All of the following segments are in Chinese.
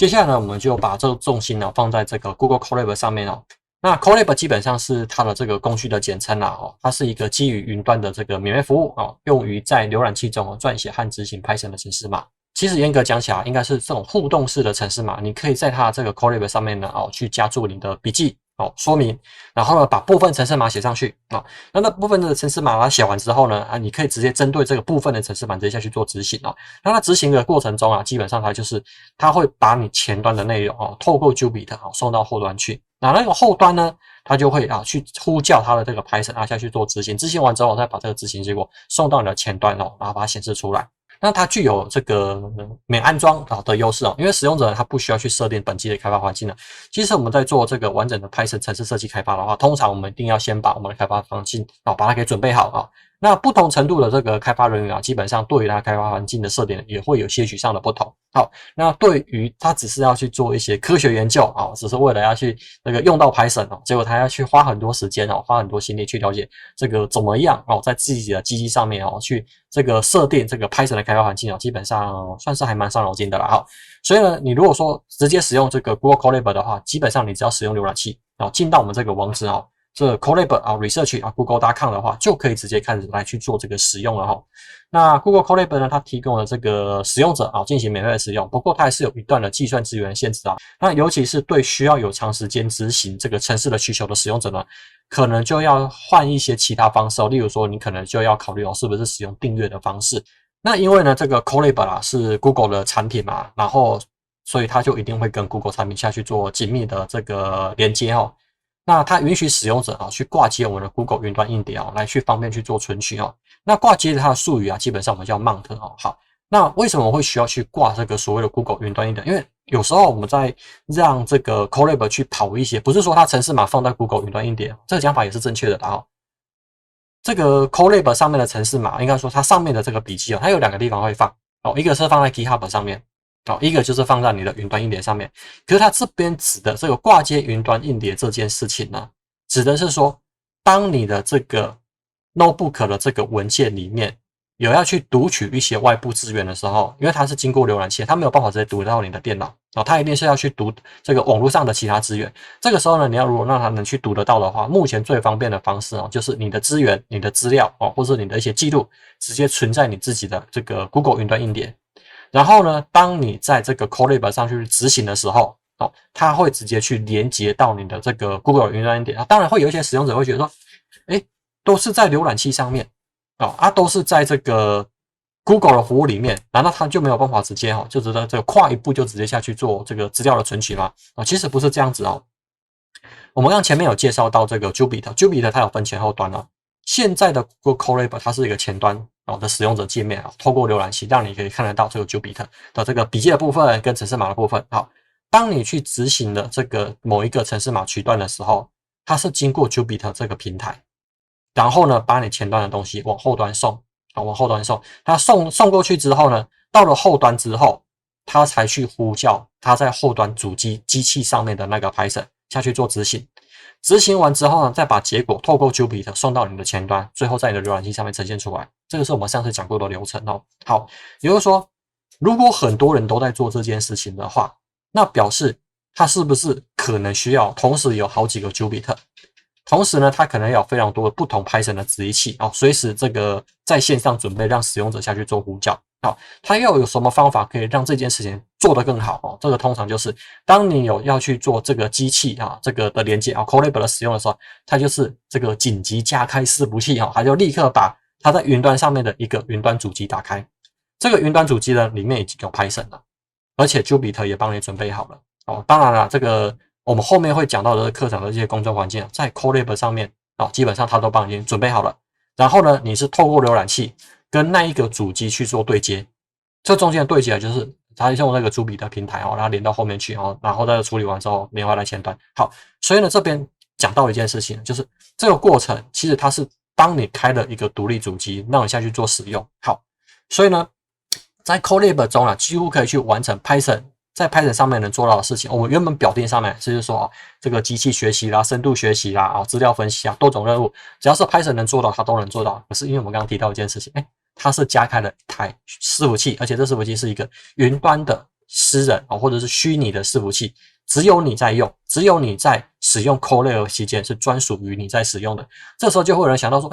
接下来呢，我们就把这个重心呢放在这个 Google Colab 上面哦。那 Colab 基本上是它的这个工具的简称啦哦，它是一个基于云端的这个免费服务哦，用于在浏览器中撰写和执行 Python 的程式码。其实严格讲起来，应该是这种互动式的程式码，你可以在它这个 Colab 上面呢去加注你的笔记说明，然后呢把部分程式码写上去那部分的程式码写完之后呢你可以直接针对这个部分的程式码直接下去做执行那它执行的过程中基本上它会把你前端的内容透过 Jupyter 送到后端去。那个后端呢，它就会去呼叫它的这个 Python 下去做执行，执行完之后再把这个执行结果送到你的前端然后把它显示出来。那它具有这个免安装的优势因为使用者他不需要去设定本机的开发环境了。其实我们在做这个完整的 Python 程式设计开发的话，通常我们一定要先把我们的开发环境把它给准备好那不同程度的这个开发人员基本上对于它开发环境的设定也会有些许上的不同。好，那对于他只是要去做一些科学研究只是为了要去用到 Python 结果他要去花很多时间花很多心力去了解这个怎么样在自己的机器上面去这个设定这个 Python 的开发环境基本上算是还蛮伤脑筋的啦所以呢，你如果说直接使用这个 Google Colab 的话，基本上你只要使用浏览器进到我们这个网址这个 Colab research google.com 的话，就可以直接开始来去做这个使用了那 Google Colab 呢，它提供了这个使用者进行免费的使用，不过它还是有一段的计算资源限制那尤其是对需要有长时间执行这个程式的需求的使用者呢，可能就要换一些其他方式例如说你可能就要考虑是不是使用订阅的方式。那因为呢这个 Colab 是 Google 的产品嘛，然后所以它就一定会跟 Google 产品下去做紧密的这个连接那它允许使用者去挂接我们的 Google 云端硬碟来去方便去做存取那挂接它的术语基本上我们叫 mount 好，那为什么会需要去挂这个所谓的 Google 云端硬碟？因为有时候我们在让这个 Colab 去跑一些，不是说它程式码放在 Google 云端硬碟，这个讲法也是正确的这个 Colab 上面的程式码，应该说它上面的这个笔记它有两个地方会放一个是放在 GitHub 上面一个就是放在你的云端硬碟上面。可是它这边指的这个挂接云端硬碟这件事情呢，指的是说，当你的这个 notebook 的这个文件里面有要去读取一些外部资源的时候，因为它是经过浏览器，它没有办法直接读到你的电脑它一定是要去读这个网络上的其他资源。这个时候呢，你要如果让它能去读得到的话，目前最方便的方式就是你的资源、你的资料或是你的一些记录，直接存在你自己的这个 Google 云端硬碟。然后呢，当你在这个 Colab 上去执行的时候它会直接去连接到你的这个 Google 云端硬碟当然会有一些使用者会觉得说都是在浏览器上面都是在这个 Google 的服务里面，难道它就没有办法直接就值得这个跨一步就直接下去做这个资料的存取吗其实不是这样子我们刚前面有介绍到这个 Jupyter 它有分前后端现在的 Google Colab 它是一个前端的使用者界面透过浏览器让你可以看得到这个 Jupyter 的这个笔记的部分跟程式码的部分当你去执行的这个某一个程式码区段的时候，它是经过 Jupyter 这个平台，然后呢把你前端的东西往后端送它送过去之后呢，到了后端之后，它才去呼叫它在后端主机器上面的那个 Python 下去做执行。执行完之后呢，再把结果透过 Jupyter 送到你的前端，最后在你的浏览器上面呈现出来。这个是我们上次讲过的流程好，也就是说，如果很多人都在做这件事情的话，那表示它是不是可能需要同时有好几个 Jupyter？ 同时呢，它可能有非常多的不同 Python 的执行器随时这个在线上准备让使用者下去做呼叫它要有什么方法可以让这件事情做得更好这个通常就是当你要去做这个机器这个的连接Colab 的使用的时候，它就是这个紧急加开伺服器它就立刻把它在云端上面的一个云端主机打开。这个云端主机呢里面已经有 Python 了，而且 Jupyter 也帮你准备好了当然了，这个我们后面会讲到的课程的这些工作环境在 Colab 上面基本上它都帮你准备好了。然后呢，你是透过浏览器跟那一个主机去做对接，这中间的对接就是它用那个Jupyter平台然后连到后面去然后再处理完之后连回来前端。好，所以呢这边讲到一件事情，就是这个过程其实它是帮你开了一个独立主机，让你下去做使用。好，所以呢在 Colab 中几乎可以去完成 Python在 Python 上面能做到的事情。我们原本表定上面就是说这个机器学习啦、深度学习啦、资料分析多种任务，只要是 Python 能做到它都能做到。可是因为我们刚刚提到一件事情它是加开了一台伺服器，而且这伺服器是一个云端的私人或者是虚拟的伺服器，只有你在用，只有你在使用 CoreLayer 期间是专属于你在使用的。这时候就会有人想到说，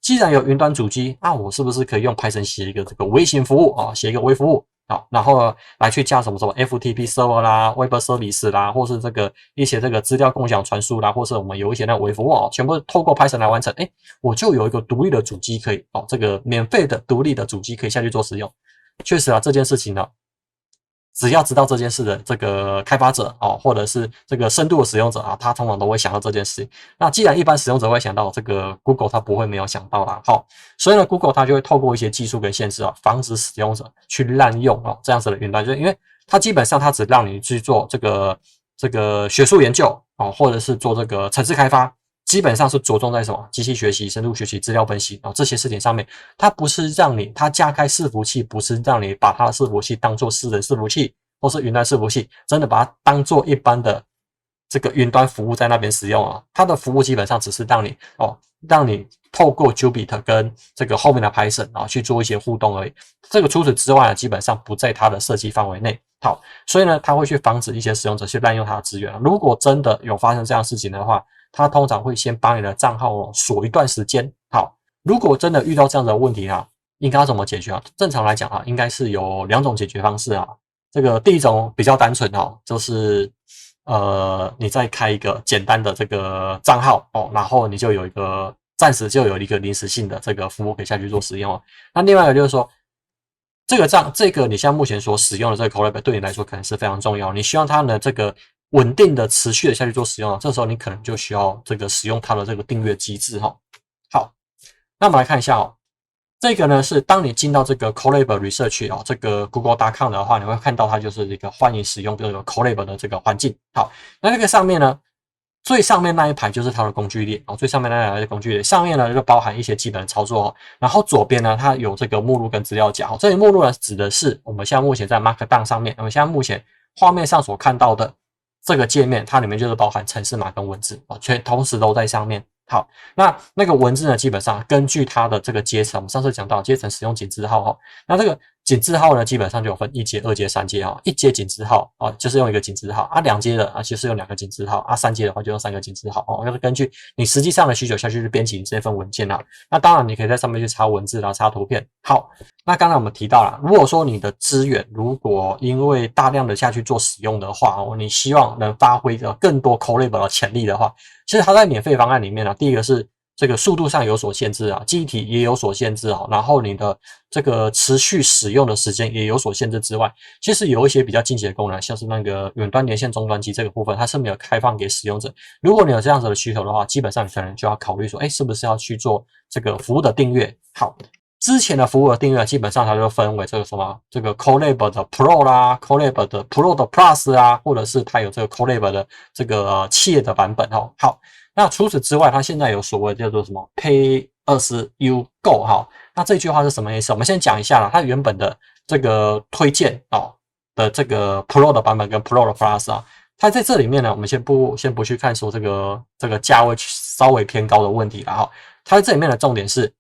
既然有云端主机，那我是不是可以用 Python 写一个这个微型服务写一个微服务然后来去加什么 FTP server 啦、Web Service 啦，或是一些资料共享传输啦，或是我们有一些那微服务全部透过 Python 来完成。我就有一个独立的主机可以这个免费的独立的主机可以下去做使用。确实这件事情呢，只要知道这件事的这个开发者或者是这个深度的使用者他通常都会想到这件事情。那既然一般使用者会想到，这个 Google 它不会没有想到啦。所以呢 Google 它就会透过一些技术跟限制防止使用者去滥用这样子的云端，就是因为它基本上它只让你去做这个学术研究或者是做这个程式开发，基本上是着重在什么机器学习、深度学习、资料分析这些事情上面。它不是让你，它加开伺服器不是让你把它的伺服器当做私人伺服器或是云端伺服器，真的把它当做一般的这个云端服务在那边使用它的服务基本上只是让你透过 Jupyter 跟这个后面的 Python 去做一些互动而已。这个除此之外基本上不在它的设计范围内。所以呢，它会去防止一些使用者去滥用它的资源。如果真的有发生这样的事情的话，它通常会先把你的账号锁一段时间。如果真的遇到这样的问题应该要怎么解决正常来讲应该是有2种解决方式这个第一种比较单纯就是你再开一个简单的这个账号然后你就有一个暂时就有一个临时性的这个服务可以下去做使用那另外一个就是说，这个你现在目前所使用的这个 CoreLayer 对你来说可能是非常重要，你希望它的这个稳定的持续的下去做使用这时候你可能就需要这个使用它的这个订阅机制好，那我们来看一下这个呢是当你进到这个 CoreLayer Research 这个 Google.com 的话，你会看到它就是一个欢迎使用这个 CoreLayer 的这个环境。那这个上面呢，最上面那一排就是它的工具列最上面那一排是工具列，上面呢就包含一些基本的操作然后左边呢它有这个目录跟资料夹这里目录呢指的是我们现在目前在 Markdown 上面，我们现在目前画面上所看到的这个界面，它里面就是包含程式码跟文字同时都在上面。那个文字呢，基本上根据它的这个阶层，我们上次讲到阶层使用井字号那这个井字号呢，基本上就有分1阶、2阶、3阶1阶井字号就是用一个井字号2阶的就是用2个井字号3阶的话就用3个井字号就是根据你实际上的需求下去编辑这份文件那当然你可以在上面去插文字插图片。那刚才我们提到了，如果说你的资源如果因为大量的下去做使用的话你希望能发挥更多 CoreLayer 的潜力的话，其实它在免费方案里面第一个是这个速度上有所限制记忆体也有所限制然后你的这个持续使用的时间也有所限制之外，其实有一些比较进阶的功能，像是那个远端连线终端机这个部分，它是没有开放给使用者。如果你有这样子的需求的话，基本上你可能就要考虑说，是不是要去做这个服务的订阅。之前的服务的订阅基本上它就分为这个CoreLayer 的 Pro 啦 ，CoreLayer 的 Pro 的 Plus 或者是它有这个 CoreLayer 的这个企业的版本那除此之外，它现在有所谓叫做什么 Pay as you go 那这句话是什么意思？我们先讲一下它原本的这个推荐的这个 Pro 的版本跟 Pro 的 Plus它在这里面呢，我们先不去看说这个价位稍微偏高的问题它在这里面的重点是，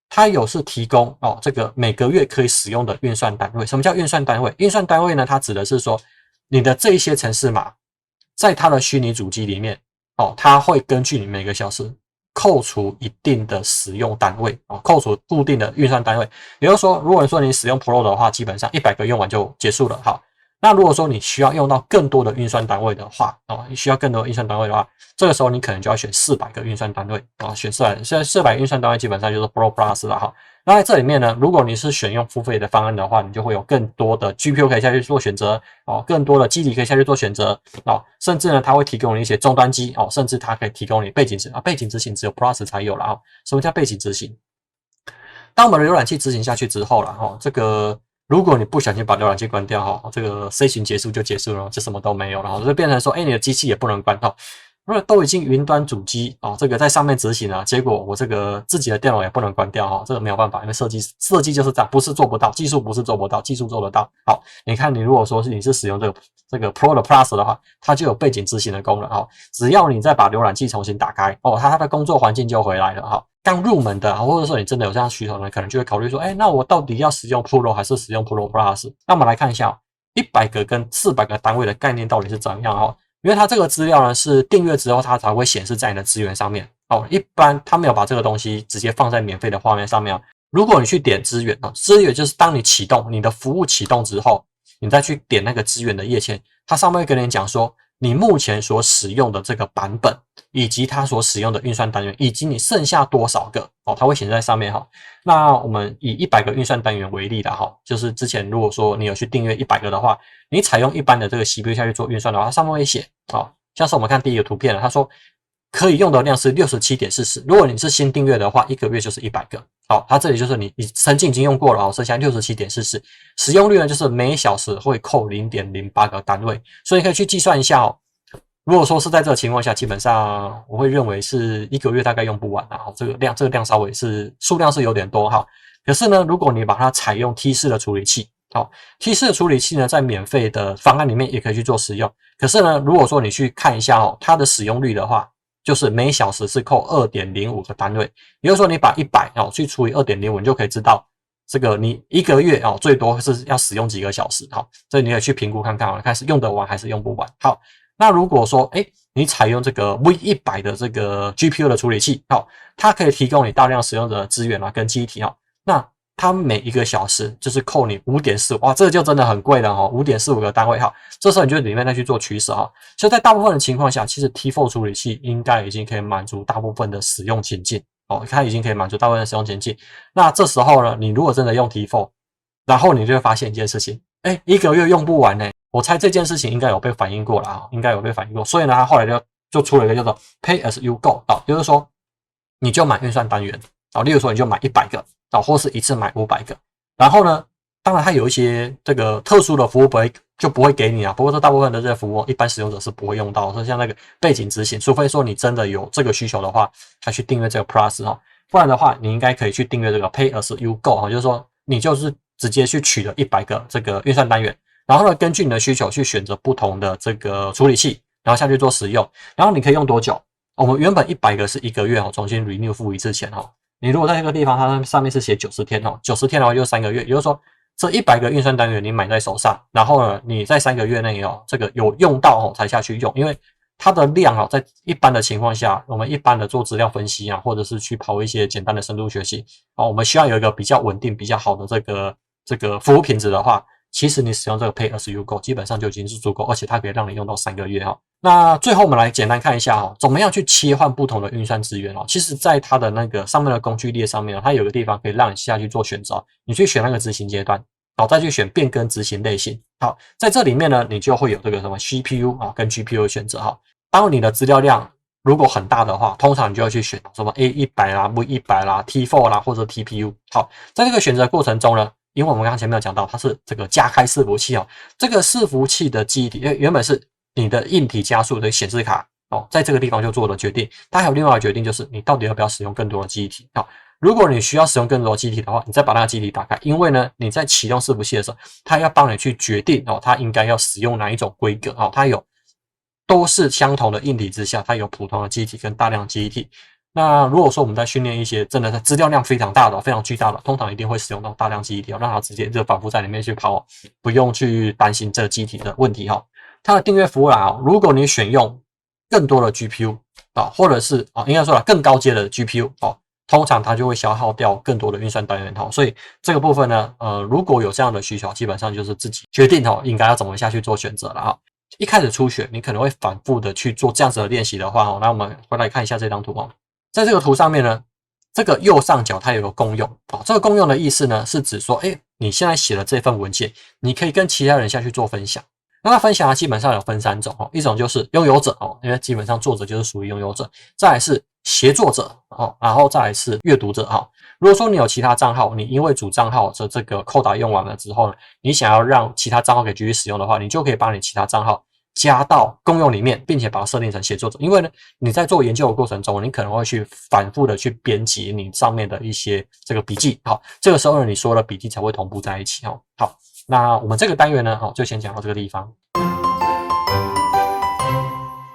它是提供这个每个月可以使用的运算单位。什么叫运算单位？运算单位呢，它指的是说你的这一些程式码在它的虚拟主机里面它会根据你每个小时扣除一定的使用单位扣除固定的运算单位。也就是说，如果说你使用 Pro 的话，基本上100个用完就结束了。那如果说你需要用到更多的运算单位的话你需要更多的运算单位的话，这个时候你可能就要选400个运算单位选400，现在400个运算单位基本上就是 Pro Plus 了那在这里面呢，如果你是选用付费的方案的话，你就会有更多的 GPU 可以下去做选择更多的基底可以下去做选择甚至呢它会提供你一些终端机甚至它可以提供你背景执行只有 Plus 才有了什么叫背景执行？当我们的浏览器执行下去之后了这个如果你不小心把浏览器关掉这个 session 结束就结束了，就什么都没有了就变成说你的机器也不能关如果都已经云端主机这个在上面执行了，结果我这个自己的电脑也不能关掉这个没有办法，因为设计就是这样，不是做不到，技术不是做不到，技术做得到。你看你如果说你是使用这个 Pro 的 Plus 的话，它就有背景执行的功能只要你再把浏览器重新打开它的工作环境就回来了刚入门的或者说你真的有这样需求呢，可能就会考虑说那我到底要使用 Pro 还是使用 Pro Plus？ 那我们来看一下100个跟400个单位的概念到底是怎么样哦？因为它这个资料呢是订阅之后它才会显示在你的资源上面哦。一般它没有把这个东西直接放在免费的画面上面哦。如果你去点资源啊，资源就是当你启动你的服务启动之后，你再去点那个资源的页签，它上面会跟你讲说你目前所使用的这个版本，以及它所使用的运算单元，以及你剩下多少个哦，它会显示在上面哈。那我们以100个运算单元为例的哈，就是之前如果说你有去订阅100个的话，你采用一般的这个 CPU 下去做运算的话，它上面会写哦，像是我们看第一个图片了，他说可以用的量是 67.40， 如果你是新订阅的话，1个月就是100个。好，它这里就是你曾经已经用过了哦，剩下 67.44， 使用率呢就是每小时会扣 0.08 个单位，所以你可以去计算一下哦。如果说是在这个情况下，基本上我会认为是1个月大概用不完啊，这个量稍微是数量是有点多哈。可是呢，如果你把它采用 T4 的处理器，好 ，T4 的处理器呢，在免费的方案里面也可以去做使用。可是呢，如果说你去看一下哦，它的使用率的话，就是每小时是扣 2.05 个单位，也就是说你把100哦去除以 2.05， 你就可以知道这个你1个月哦最多是要使用几个小时。好，这你可以去评估看看，看是用得完还是用不完。好。那如果说，你采用这个 V100 的这个 GPU 的处理器，好，它可以提供你大量使用的资源啊，跟记忆体哈。那它每一个小时就是扣你 5.45， 哇，这个就真的很贵了哈 ，5.45 个单位哈。这时候你就里面再去做取舍哈。所以在大部分的情况下，其实 T4 处理器应该已经可以满足大部分的使用情境哦，它已经可以满足大部分的使用情境。那这时候呢，你如果真的用 T4，然后你就会发现一件事情，1个月用不完呢。我猜这件事情应该有被反映过了啊，应该有被反映过，所以呢，他后来就出了一个叫做 Pay as you go 啊，就是说你就买运算单元啊，例如说你就买100个啊，或是一次买500个，然后呢，当然它有一些这个特殊的服务就不会给你啊，不过这大部分的这些服务一般使用者是不会用到，所以像那个背景执行，除非说你真的有这个需求的话，才去订阅这个 Plus 哈，不然的话你应该可以去订阅这个 Pay as you go 啊，就是说你就是直接去取了100个这个运算单元。然后呢，根据你的需求去选择不同的这个处理器，然后下去做使用。然后你可以用多久？我们原本100个是1个月哦，重新 renew 付一次钱哦。你如果在这个地方，它上面是写90天哦，90天的话就3个月，也就是说这100个运算单元你买在手上，然后呢你在3个月内哦，这个有用到哦才下去用，因为它的量哦，在一般的情况下，我们一般的做资料分析啊，或者是去跑一些简单的深度学习哦，我们需要有一个比较稳定、比较好的这个服务品质的话。其实你使用这个 Pay as you go 基本上就已经是足够，而且它可以让你用到3个月哈。那最后我们来简单看一下哈，怎么样去切换不同的运算资源哦。其实在它的那个上面的工具列上面，它有个地方可以让你下去做选择，你去选那个执行阶段，好，再去选变更执行类型。好，在这里面呢，你就会有这个什么 CPU 啊跟 GPU 的选择哈。当你的资料量如果很大的话，通常你就要去选什么 A100 啦、V100 啦、T4 啦或者 TPU。好，在这个选择过程中呢。因为我们刚刚前面有讲到，它是这个加开伺服器哦，这个伺服器的记忆体，原本是你的硬体加速的显示卡哦，在这个地方就做了决定。它还有另外一个决定，就是你到底要不要使用更多的记忆体啊？如果你需要使用更多的记忆体的话，你再把那个记忆体打开，因为呢，你在启动伺服器的时候，它要帮你去决定哦，它应该要使用哪一种规格哦，它有都是相同的硬体之下，它有普通的记忆体跟大量记忆体。那如果说我们在训练一些真的是资料量非常大的、非常巨大的，通常一定会使用到大量记忆体，让它直接就反复在里面去跑，不用去担心这个记忆体的问题哈。它的订阅服务啦，如果你选用更多的 GPU 啊，或者是应该说更高阶的 GPU 哦，通常它就会消耗掉更多的运算单元哈。所以这个部分呢，如果有这样的需求，基本上就是自己决定哦，应该要怎么下去做选择了哈。一开始初学，你可能会反复的去做这样子的练习的话，那我们回来看一下这张图哦。在这个图上面呢，这个右上角它有个共用这个共用的意思呢，是指说，你现在写了这份文件，你可以跟其他人下去做分享。那它分享呢，基本上有分3种一种就是拥有者因为基本上作者就是属于拥有者，再来是协作者然后再来是阅读者如果说你有其他账号，你因为主账号的这个扣打用完了之后呢，你想要让其他账号给继续使用的话，你就可以把你其他账号加到共用里面，并且把它设定成协作者。因为呢，你在做研究的过程中，你可能会去反复的去编辑你上面的一些这个笔记。好，这个时候呢，你所有的笔记才会同步在一起。好，那我们这个单元呢，就先讲到这个地方。